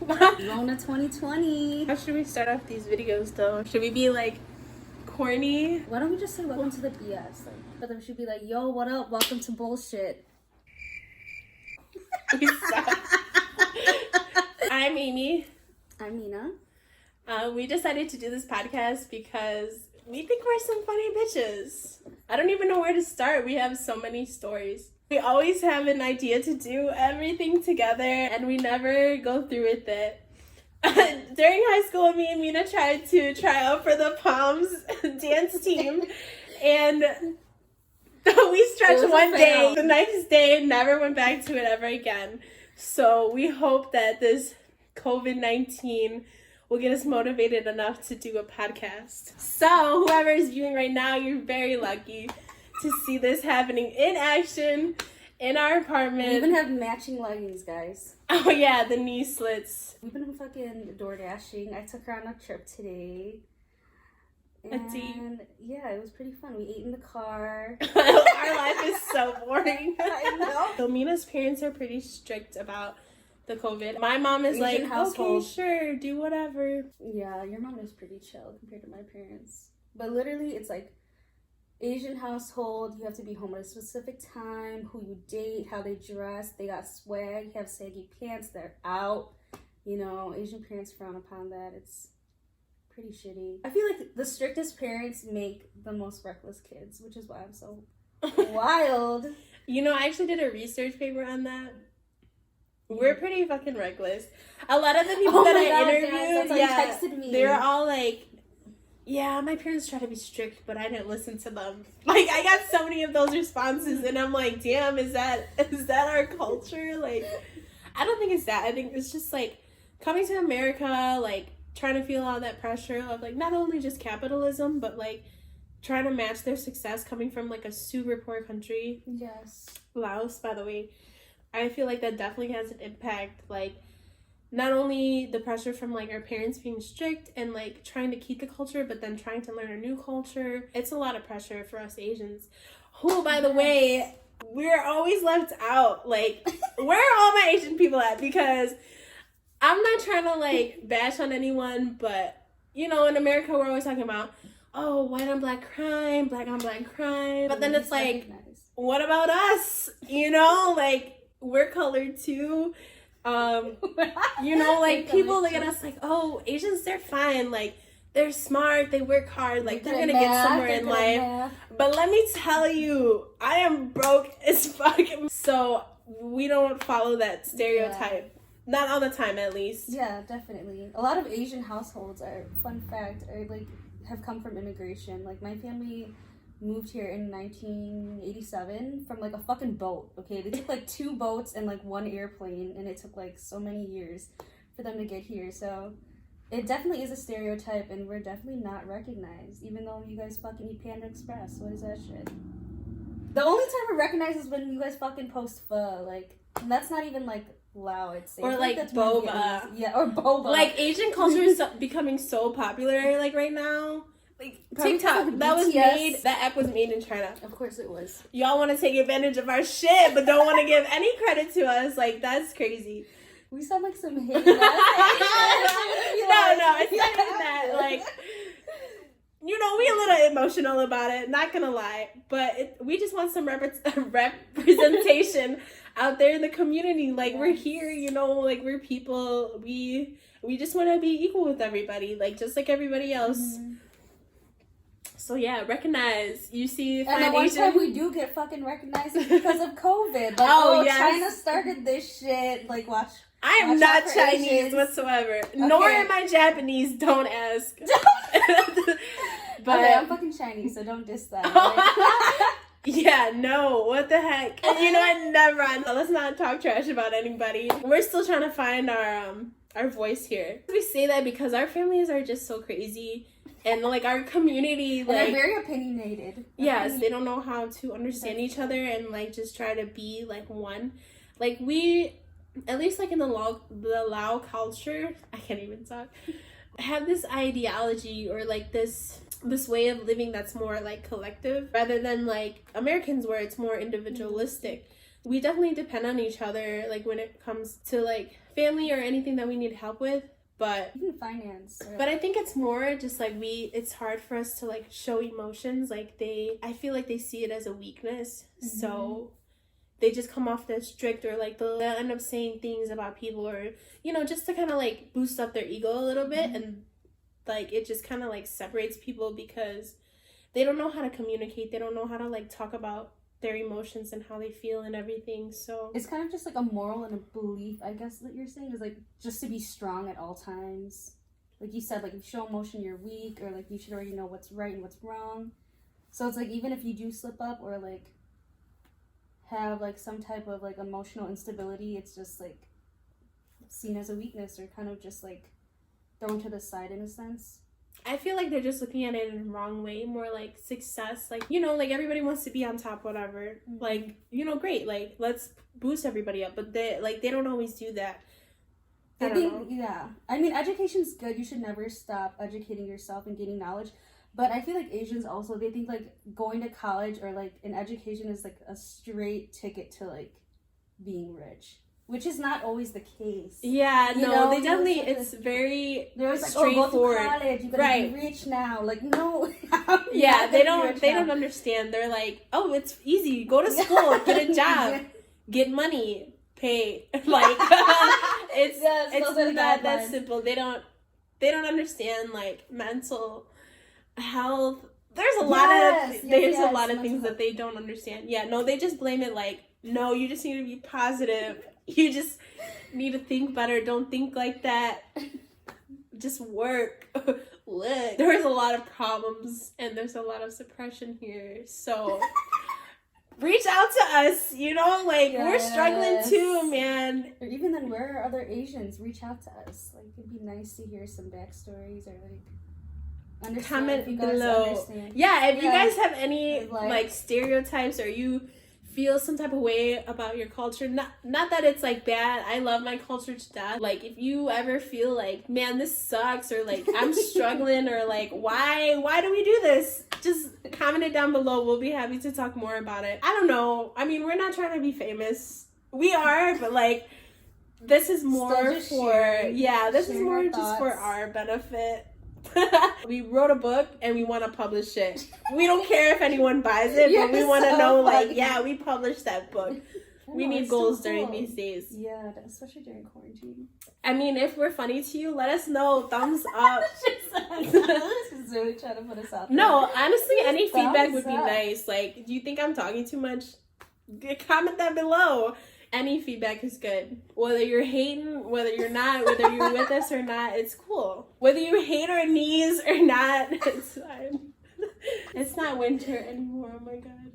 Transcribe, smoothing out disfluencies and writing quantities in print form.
Rona 2020. How should we start off these videos though? Should we be like corny? Why don't we just say welcome to the BS? But then we should be like, yo, what up? Welcome to bullshit. We suck. I'm Amy. I'm Nina. We decided to do this podcast because we think we're some funny bitches. I don't even know where to start. We have so many stories. We always have an idea to do everything together and we never go through with it. During high school, me and Mina tried to try out for the Palms dance team and we stretched one day. The next day, never went back to it ever again. So we hope that this COVID-19 will get us motivated enough to do a podcast. So whoever is viewing right now, you're very lucky to see this happening in action in our apartment. We even have matching leggings, guys. Oh yeah, the knee slits. We've been fucking door dashing. I took her on a trip today. And yeah, it was pretty fun. We ate in the car. Our life is so boring. I know. So Mina's parents are pretty strict about the COVID. My mom is Asian like, household. okay, sure, do whatever. Yeah, your mom is pretty chill compared to my parents. But literally, it's like Asian household. You have to be home at a specific time. Who you date, how they dress. They got swag. You have saggy pants. They're out. You know, Asian parents frown upon that. It's pretty shitty. I feel like the strictest parents make the most reckless kids, which is why I'm so wild. You know, I actually did a research paper on that. We're pretty fucking reckless. A lot of the people that I interviewed, that's texted me. They were all like, yeah, my parents try to be strict, but I didn't listen to them. Like, I got so many of those responses, and I'm like, damn, is that our culture? Like, I don't think it's that. I think it's just, like, coming to America, like, trying to feel all that pressure of, like, not only just capitalism, but, like, trying to match their success coming from, like, a super poor country. Yes. Laos, by the way. I feel like that definitely has an impact, like, not only the pressure from, like, our parents being strict and, like, trying to keep the culture, but then trying to learn a new culture. It's a lot of pressure for us Asians. Who, by the way, we're always left out. Like, where are all my Asian people at? Because I'm not trying to, like, bash on anyone, but, you know, in America, we're always talking about, oh, white on black crime, black on black crime. But then it's like, what about us? You know, like, we're colored too. You know, like, people look at us like, oh, Asians, they're fine. Like, they're smart, they work hard, like, they're gonna get somewhere in life. But let me tell you, I am broke as fuck. So we don't follow that stereotype. Yeah. Not all the time, at least. Yeah, definitely. A lot of Asian households fun fact, like, have come from immigration. Like, my family moved here in 1987 from, like, a fucking boat, okay? They took, like, 2 boats and, like, 1 airplane, and it took, like, so many years for them to get here. So it definitely is a stereotype, and we're definitely not recognized, even though you guys fucking eat Panda Express. What is that shit? The only time we're recognized is when you guys fucking post pho, like, and that's not even, like, Lao, I'd say. Or, like, boba. Yeah, or boba. Like, Asian culture is becoming so popular, like, right now. Like, TikTok, that app was made in China. Of course it was. Y'all want to take advantage of our shit, but don't want to give any credit to us. Like, that's crazy. We sound like some hate. No, it's not even that. Like, you know, we a little emotional about it, not gonna lie. But we just want some representation out there in the community. Like, yes. We're here, you know, like, we're people. We just want to be equal with everybody, like, just like everybody else. Mm-hmm. So yeah, recognize. You see, and the one time we do get fucking recognized is because of COVID. Like, yes. China started this shit. Like, watch. I am not Chinese Asians whatsoever. Okay. Nor am I Japanese. Don't ask. But okay, I'm fucking Chinese, so don't diss that. Right? Yeah, no. What the heck? And you know what? Never. Let's not talk trash about anybody. We're still trying to find our voice here. We say that because our families are just so crazy. And, like, our community, like... they're very opinionated. Yes, they don't know how to understand each other and, like, just try to be, like, one. Like, we, at least, like, in the Lao culture, I can't even talk, have this ideology or, like, this way of living that's more, like, collective rather than, like, Americans where it's more individualistic. we definitely depend on each other, like when it comes to like family or anything that we need help with. But even finance. But I think it's more just like it's hard for us to like show emotions. Like I feel like they see it as a weakness. Mm-hmm. So they just come off as strict, or like they'll end up saying things about people, or, you know, just to kind of like boost up their ego a little bit. Mm-hmm. And like it just kind of like separates people because they don't know how to communicate. They don't know how to like talk about their emotions and how they feel and everything. So it's kind of just like a moral and a belief, I guess, that you're saying, is like just to be strong at all times. Like you said, like if you show emotion, you're weak, or like you should already know what's right and what's wrong. So it's like even if you do slip up or like have like some type of like emotional instability, it's just like seen as a weakness, or kind of just like thrown to the side in a sense. I feel like they're just looking at it in the wrong way, more like success. Like, you know, like everybody wants to be on top, whatever. Mm-hmm. Like, you know, great. Like, let's boost everybody up. But they don't always do that. I don't know. Yeah. I mean, education's good. You should never stop educating yourself and gaining knowledge. But I feel like Asians also, they think like going to college or like an education is like a straight ticket to like being rich. Which is not always the case. Yeah, they definitely, it's very straightforward. Go to college, you gotta be rich now. Like, no. Yeah, they don't understand. They're like, oh, it's easy. Go to school, get a job, get money, pay. Like, it's not that simple. They don't understand like mental health. There's a lot of things that they don't understand. Yeah, no, they just blame it like, no, you just need to be positive. You just need to think better. Don't think like that. Just work. Look, there's a lot of problems and there's a lot of suppression here. So reach out to us. You know, like we're struggling too, man. Or even then, where are other Asians? Reach out to us. Like it'd be nice to hear some backstories, or like comment below. Yeah, if you guys have any like stereotypes, or you feel some type of way about your culture, not that it's like bad, I love my culture to death. Like if you ever feel like, man, this sucks, or like I'm struggling, or like why do we do this, just comment it down below. We'll be happy to talk more about it. I don't know, I mean, we're not trying to be famous, we are, but like this is more this is more just for our benefit. We wrote a book and we want to publish it. We don't care if anyone buys it, but we want to know, like, yeah, we published that book. We need goals during these days. Yeah, especially during quarantine. I mean, if we're funny to you, let us know. Thumbs up. She's really trying to put us out there. No, honestly, any feedback would be nice. Like, do you think I'm talking too much? Comment that below. Any feedback is good. Whether you're hating, whether you're not, whether you're with us or not, it's cool. Whether you hate our knees or not, it's fine. It's not winter anymore, oh my god.